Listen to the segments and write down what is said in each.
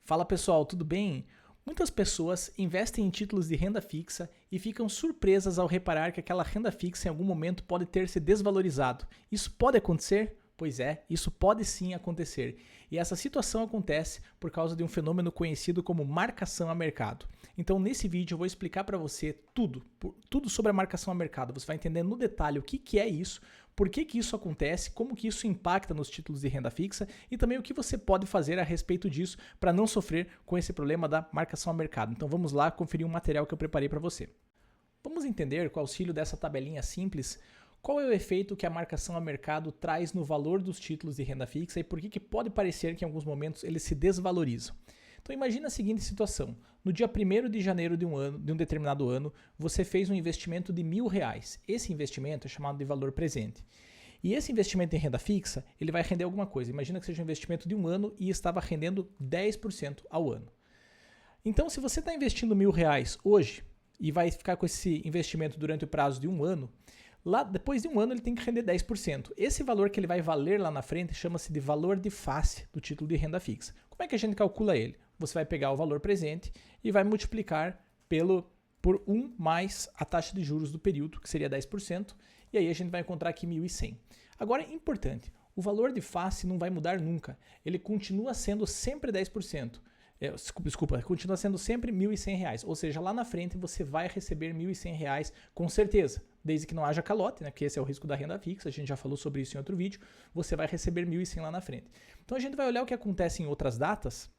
Fala pessoal, tudo bem? Muitas pessoas investem em títulos de renda fixa e ficam surpresas ao reparar que aquela renda fixa em algum momento pode ter se desvalorizado. Isso pode acontecer? Pois é, isso pode sim acontecer. E essa situação acontece por causa de um fenômeno conhecido como marcação a mercado. Então nesse vídeo eu vou explicar para você tudo sobre a marcação a mercado. Você vai entender no detalhe o que é isso, por que isso acontece, como que isso impacta nos títulos de renda fixa e também o que você pode fazer a respeito disso para não sofrer com esse problema da marcação a mercado. Então vamos lá conferir um material que eu preparei para você. Vamos entender com o auxílio dessa tabelinha simples qual é o efeito que a marcação a mercado traz no valor dos títulos de renda fixa e por que pode parecer que em alguns momentos eles se desvalorizam. Então imagine a seguinte situação, no dia 1º de janeiro de um determinado ano, você fez um investimento de R$1.000. Esse investimento é chamado de valor presente. E esse investimento em renda fixa, ele vai render alguma coisa. Imagina que seja um investimento de um ano e estava rendendo 10% ao ano. Então se você está investindo R$1.000 hoje e vai ficar com esse investimento durante o prazo de um ano, lá, depois de um ano ele tem que render 10%. Esse valor que ele vai valer lá na frente chama-se de valor de face do título de renda fixa. Como é que a gente calcula ele? Você vai pegar o valor presente e vai multiplicar por 1 mais a taxa de juros do período, que seria 10%, e aí a gente vai encontrar aqui 1.100. Agora, importante, o valor de face não vai mudar nunca. Ele continua sendo sempre 10%. Desculpa, continua sendo sempre R$1.100, ou seja, lá na frente você vai receber R$1.100 com certeza, desde que não haja calote, né, que esse é o risco da renda fixa, a gente já falou sobre isso em outro vídeo, você vai receber R$1.100 lá na frente. Então a gente vai olhar o que acontece em outras datas,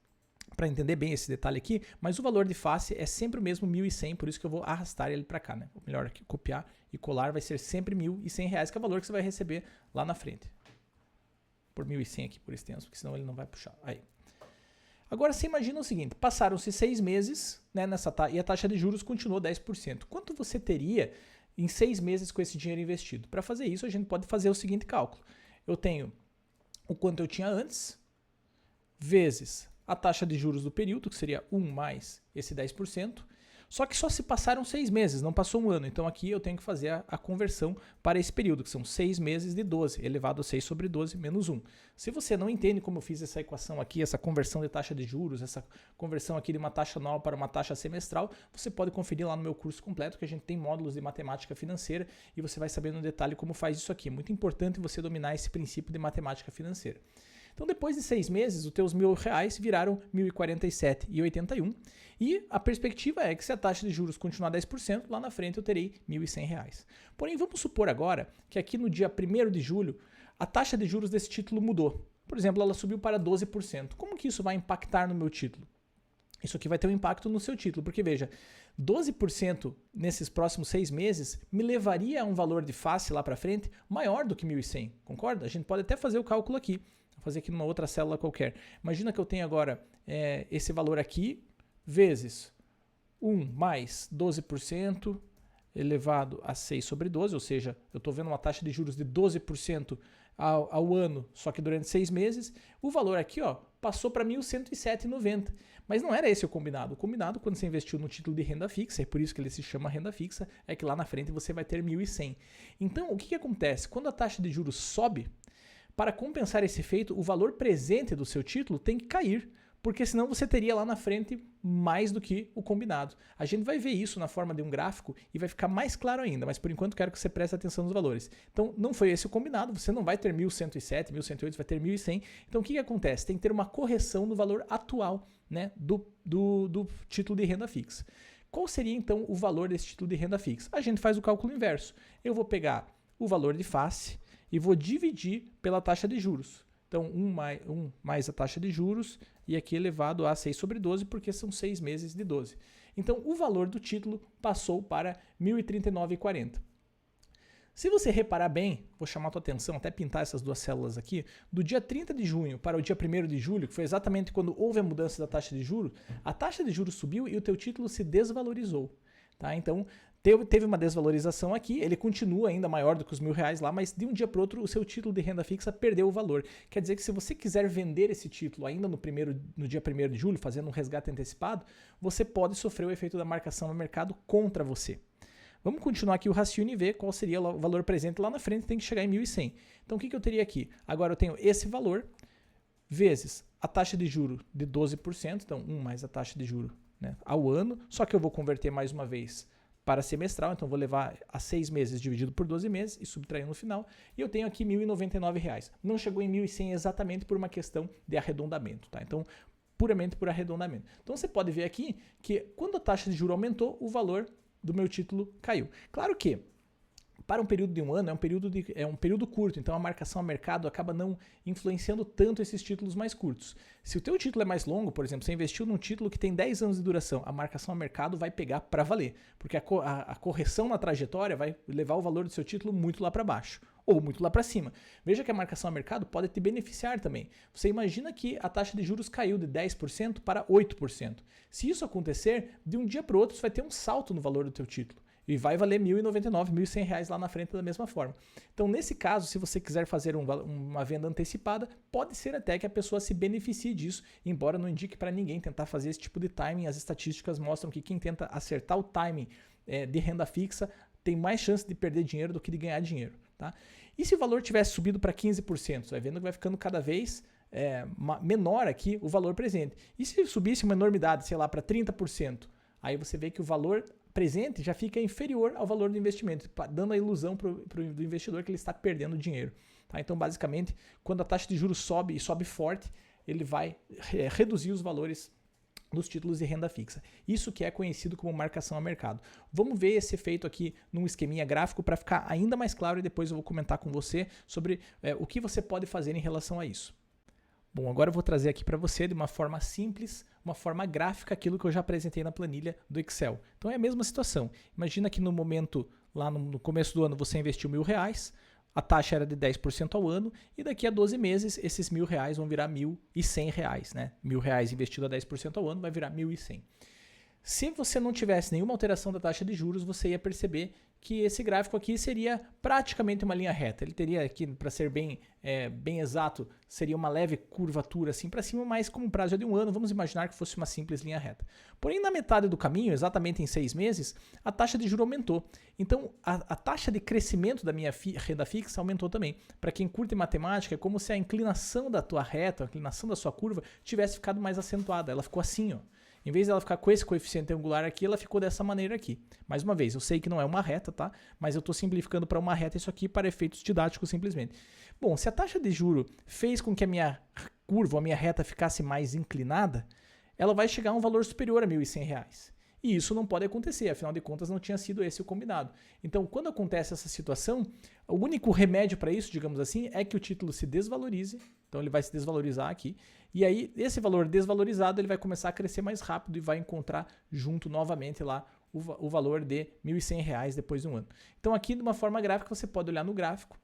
para entender bem esse detalhe aqui, mas o valor de face é sempre o mesmo R$1.100, por isso que eu vou arrastar ele para cá, né? O melhor aqui, copiar e colar, vai ser sempre R$1.100, que é o valor que você vai receber lá na frente. Por R$1.100 aqui, por extenso, porque senão ele não vai puxar. Aí. Agora você imagina o seguinte, passaram-se 6 meses, né, e a taxa de juros continuou 10%. Quanto você teria em 6 meses com esse dinheiro investido? Para fazer isso, a gente pode fazer o seguinte cálculo. Eu tenho o quanto eu tinha antes, vezes a taxa de juros do período, que seria 1 mais esse 10%, só que só se passaram 6 meses, não passou um ano. Então aqui eu tenho que fazer a conversão para esse período, que são 6 meses de 12, elevado a 6 sobre 12 menos 1. Se você não entende como eu fiz essa equação aqui, essa conversão de taxa de juros, essa conversão aqui de uma taxa anual para uma taxa semestral, você pode conferir lá no meu curso completo, que a gente tem módulos de matemática financeira e você vai saber no detalhe como faz isso aqui. É muito importante você dominar esse princípio de matemática financeira. Então depois de 6 meses, os teus R$1.000 viraram R$1.047,81 e a perspectiva é que se a taxa de juros continuar 10%, lá na frente eu terei R$1.100. Porém, vamos supor agora que aqui no dia 1º de julho, a taxa de juros desse título mudou. Por exemplo, ela subiu para 12%. Como que isso vai impactar no meu título? Isso aqui vai ter um impacto no seu título, porque veja, 12% nesses próximos 6 meses me levaria a um valor de face lá para frente maior do que 1.100, concorda? A gente pode até fazer o cálculo aqui, vou fazer aqui numa outra célula qualquer. Imagina que eu tenho agora esse valor aqui, vezes 1 mais 12% elevado a 6 sobre 12, ou seja, eu estou vendo uma taxa de juros de 12% ao ano, só que durante 6 meses, o valor aqui passou para 1.107,90. Mas não era esse o combinado. O combinado, quando você investiu no título de renda fixa, é por isso que ele se chama renda fixa, é que lá na frente você vai ter 1.100. Então, o que acontece? Quando a taxa de juros sobe, para compensar esse efeito, o valor presente do seu título tem que cair, porque senão você teria lá na frente mais do que o combinado. A gente vai ver isso na forma de um gráfico e vai ficar mais claro ainda, mas por enquanto quero que você preste atenção nos valores. Então não foi esse o combinado, você não vai ter 1.107, 1.108, você vai ter 1.100. Então o que acontece? Tem que ter uma correção no valor atual, né, do título de renda fixa. Qual seria então o valor desse título de renda fixa? A gente faz o cálculo inverso. Eu vou pegar o valor de face e vou dividir pela taxa de juros. Então, 1 mais a taxa de juros e aqui elevado a 6 sobre 12, porque são 6 meses de 12. Então, o valor do título passou para R$ 1.039,40. Se você reparar bem, vou chamar a tua atenção, até pintar essas duas células aqui, do dia 30 de junho para o dia 1º de julho, que foi exatamente quando houve a mudança da taxa de juros, a taxa de juros subiu e o teu título se desvalorizou. Tá? Então, teve uma desvalorização aqui, ele continua ainda maior do que os R$1.000 lá, mas de um dia para o outro o seu título de renda fixa perdeu o valor. Quer dizer que se você quiser vender esse título ainda no dia 1º de julho, fazendo um resgate antecipado, você pode sofrer o efeito da marcação no mercado contra você. Vamos continuar aqui o raciocínio e ver qual seria o valor presente lá na frente, tem que chegar em 1.100. Então o que eu teria aqui? Agora eu tenho esse valor vezes a taxa de juro de 12%, então 1 mais a taxa de juro, né, ao ano, só que eu vou converter mais uma vez para semestral, então vou levar a 6 meses dividido por 12 meses e subtrair no final, e eu tenho aqui R$ 1.099. Não chegou em 1.100 exatamente por uma questão de arredondamento, tá? Então, puramente por arredondamento. Então, você pode ver aqui que quando a taxa de juros aumentou, o valor do meu título caiu. Claro que para um período de um ano é um período curto, então a marcação a mercado acaba não influenciando tanto esses títulos mais curtos. Se o teu título é mais longo, por exemplo, você investiu num título que tem 10 anos de duração, a marcação a mercado vai pegar para valer, porque a correção na trajetória vai levar o valor do seu título muito lá para baixo ou muito lá para cima. Veja que a marcação a mercado pode te beneficiar também. Você imagina que a taxa de juros caiu de 10% para 8%. Se isso acontecer, de um dia para o outro você vai ter um salto no valor do teu título. E vai valer R$ 1.099, R$ 1.100 lá na frente da mesma forma. Então, nesse caso, se você quiser fazer uma venda antecipada, pode ser até que a pessoa se beneficie disso, embora não indique para ninguém tentar fazer esse tipo de timing. As estatísticas mostram que quem tenta acertar o timing de renda fixa tem mais chance de perder dinheiro do que de ganhar dinheiro. Tá? E se o valor tivesse subido para 15%? Você vai vendo que vai ficando cada vez menor aqui o valor presente. E se subisse uma enormidade, sei lá, para 30%? Aí você vê que o valor presente já fica inferior ao valor do investimento, dando a ilusão do investidor que ele está perdendo dinheiro. Tá? Então, basicamente, quando a taxa de juros sobe e sobe forte, ele vai reduzir os valores dos títulos de renda fixa. Isso que é conhecido como marcação a mercado. Vamos ver esse efeito aqui num esqueminha gráfico para ficar ainda mais claro e depois eu vou comentar com você sobre o que você pode fazer em relação a isso. Bom, agora eu vou trazer aqui para você de uma forma simples, uma forma gráfica, aquilo que eu já apresentei na planilha do Excel. Então é a mesma situação. Imagina que no momento, lá no começo do ano, você investiu R$ 1.000, a taxa era de 10% ao ano, e daqui a 12 meses, esses R$ 1.000 vão virar R$ 1.100, né? R$ 1.000 investido a 10% ao ano vai virar 1.100. Se você não tivesse nenhuma alteração da taxa de juros, você ia perceber que esse gráfico aqui seria praticamente uma linha reta. Ele teria aqui, para ser bem exato, seria uma leve curvatura assim para cima, mas como o prazo é de um ano, vamos imaginar que fosse uma simples linha reta. Porém, na metade do caminho, exatamente em 6 meses, a taxa de juros aumentou. Então, a taxa de crescimento da minha renda fixa aumentou também. Para quem curte matemática, é como se a inclinação da tua reta, a inclinação da sua curva, tivesse ficado mais acentuada. Ela ficou assim, ó. Em vez dela ficar com esse coeficiente angular aqui, ela ficou dessa maneira aqui. Mais uma vez, eu sei que não é uma reta, tá? Mas eu estou simplificando para uma reta isso aqui para efeitos didáticos simplesmente. Bom, se a taxa de juro fez com que a minha curva, a minha reta ficasse mais inclinada, ela vai chegar a um valor superior a R$ 1.100. E isso não pode acontecer, afinal de contas não tinha sido esse o combinado. Então, quando acontece essa situação, o único remédio para isso, digamos assim, é que o título se desvalorize. Então ele vai se desvalorizar aqui. E aí, esse valor desvalorizado ele vai começar a crescer mais rápido e vai encontrar junto novamente lá o valor de R$ 1.100 depois de um ano. Então aqui, de uma forma gráfica, você pode olhar no gráfico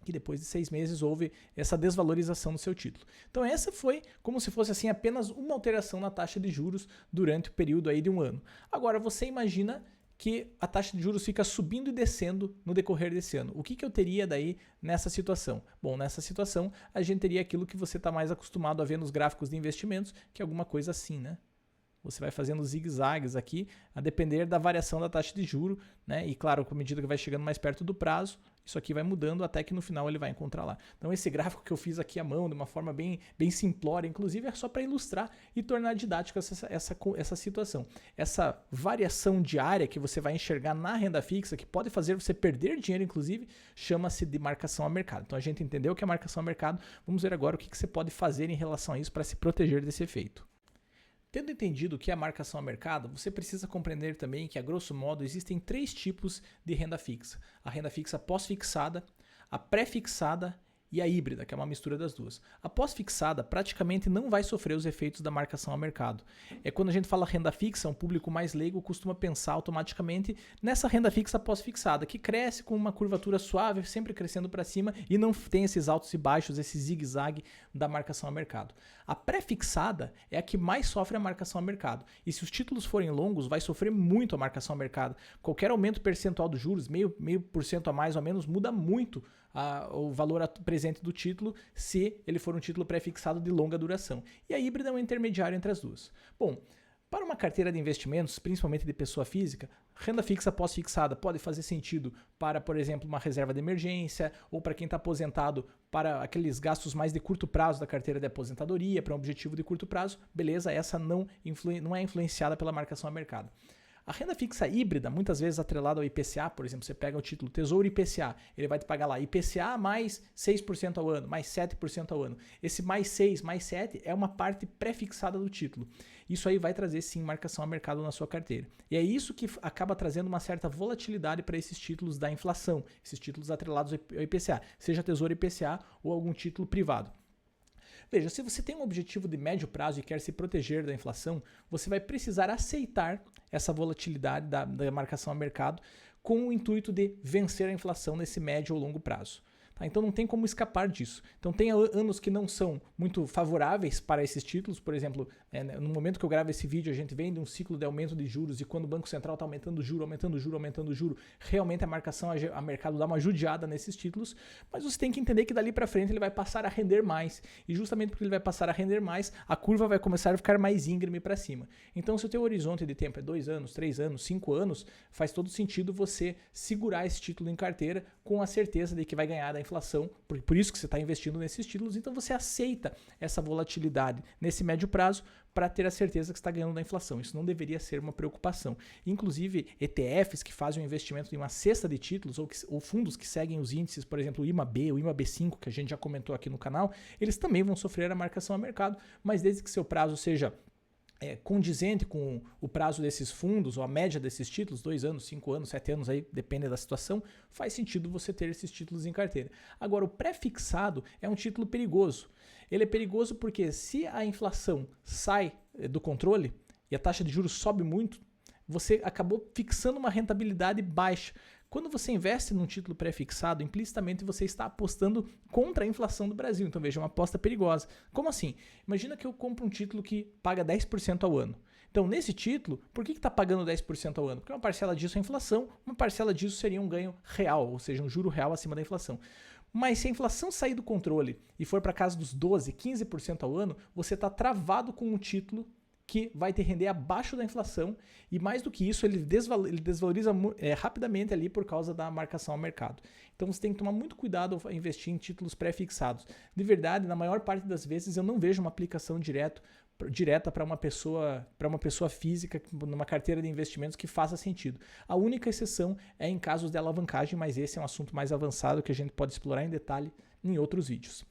que depois de 6 meses houve essa desvalorização do seu título. Então essa foi como se fosse assim apenas uma alteração na taxa de juros durante o período aí de um ano. Agora você imagina que a taxa de juros fica subindo e descendo no decorrer desse ano. O que eu teria daí nessa situação? Bom, nessa situação a gente teria aquilo que você está mais acostumado a ver nos gráficos de investimentos, que é alguma coisa assim, né? Você vai fazendo zigue-zagues aqui, a depender da variação da taxa de juro, né? E claro, com a medida que vai chegando mais perto do prazo, isso aqui vai mudando até que no final ele vai encontrar lá. Então esse gráfico que eu fiz aqui à mão, de uma forma bem simplória, inclusive é só para ilustrar e tornar didática essa situação. Essa variação diária que você vai enxergar na renda fixa, que pode fazer você perder dinheiro, inclusive, chama-se de marcação a mercado. Então a gente entendeu o que é marcação a mercado, vamos ver agora o que você pode fazer em relação a isso para se proteger desse efeito. Tendo entendido o que é a marcação a mercado, você precisa compreender também que, a grosso modo, existem 3 tipos de renda fixa. A renda fixa pós-fixada, a pré-fixada e a híbrida, que é uma mistura das duas. A pós-fixada praticamente não vai sofrer os efeitos da marcação a mercado. Quando a gente fala renda fixa, um público mais leigo costuma pensar automaticamente nessa renda fixa pós-fixada, que cresce com uma curvatura suave, sempre crescendo para cima e não tem esses altos e baixos, esse zigue-zague da marcação a mercado. A pré-fixada é a que mais sofre a marcação a mercado. E se os títulos forem longos, vai sofrer muito a marcação a mercado. Qualquer aumento percentual dos juros, meio por cento a mais ou menos, muda muito o valor presente do título se ele for um título pré-fixado de longa duração. E a híbrida é um intermediário entre as duas. Bom, Para uma carteira de investimentos, principalmente de pessoa física, renda fixa pós-fixada pode fazer sentido para, por exemplo, uma reserva de emergência ou para quem está aposentado para aqueles gastos mais de curto prazo da carteira de aposentadoria, para um objetivo de curto prazo. Beleza, essa não é influenciada pela marcação a mercado. A renda fixa híbrida, muitas vezes atrelada ao IPCA, por exemplo, você pega o título Tesouro IPCA, ele vai te pagar lá IPCA mais 6% ao ano, mais 7% ao ano. Esse mais 6, mais 7 é uma parte pré-fixada do título. Isso aí vai trazer sim marcação a mercado na sua carteira. E é isso que acaba trazendo uma certa volatilidade para esses títulos da inflação, esses títulos atrelados ao IPCA, seja Tesouro IPCA ou algum título privado. Veja, se você tem um objetivo de médio prazo e quer se proteger da inflação, você vai precisar aceitar essa volatilidade da marcação a mercado com o intuito de vencer a inflação nesse médio ou longo prazo. Tá? Então não tem como escapar disso. Então tem anos que não são muito favoráveis para esses títulos, por exemplo, no momento que eu gravo esse vídeo a gente vem de um ciclo de aumento de juros e quando o Banco Central está aumentando o juro, realmente a marcação a mercado dá uma judiada nesses títulos, mas você tem que entender que dali para frente ele vai passar a render mais e justamente porque ele vai passar a render mais, a curva vai começar a ficar mais íngreme para cima. Então se o teu horizonte de tempo é 2 anos, 3 anos, 5 anos, faz todo sentido você segurar esse título em carteira com a certeza de que vai ganhar da inflação, por isso que você está investindo nesses títulos, então você aceita essa volatilidade nesse médio prazo para ter a certeza que está ganhando da inflação. Isso não deveria ser uma preocupação. Inclusive, ETFs que fazem um investimento em uma cesta de títulos ou fundos que seguem os índices, por exemplo, o IMAB, o IMAB5, que a gente já comentou aqui no canal, eles também vão sofrer a marcação a mercado, mas desde que seu prazo seja condizente com o prazo desses fundos, ou a média desses títulos, 2 anos, 5 anos, 7 anos, aí depende da situação, faz sentido você ter esses títulos em carteira. Agora, o pré-fixado é um título perigoso. Ele é perigoso porque se a inflação sai do controle e a taxa de juros sobe muito, você acabou fixando uma rentabilidade baixa. Quando você investe num título pré-fixado, implicitamente você está apostando contra a inflação do Brasil. Então veja, é uma aposta perigosa. Como assim? Imagina que eu compro um título que paga 10% ao ano. Então nesse título, por que está pagando 10% ao ano? Porque uma parcela disso é inflação, uma parcela disso seria um ganho real, ou seja, um juro real acima da inflação. Mas se a inflação sair do controle e for para casa dos 12%, 15% ao ano, você está travado com um título que vai te render abaixo da inflação e mais do que isso, ele desvaloriza rapidamente ali por causa da marcação ao mercado. Então você tem que tomar muito cuidado ao investir em títulos pré-fixados. De verdade, na maior parte das vezes eu não vejo uma aplicação direta para uma pessoa física numa carteira de investimentos que faça sentido. A única exceção é em casos de alavancagem, mas esse é um assunto mais avançado que a gente pode explorar em detalhe em outros vídeos.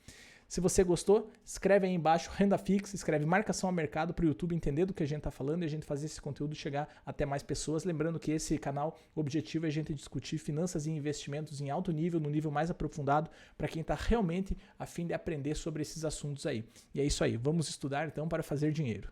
Se você gostou, escreve aí embaixo renda fixa, escreve marcação a mercado para o YouTube entender do que a gente está falando e a gente fazer esse conteúdo chegar até mais pessoas. Lembrando que esse canal, o objetivo é a gente discutir finanças e investimentos em alto nível, no nível mais aprofundado, para quem está realmente a fim de aprender sobre esses assuntos aí. E é isso aí, vamos estudar então para fazer dinheiro.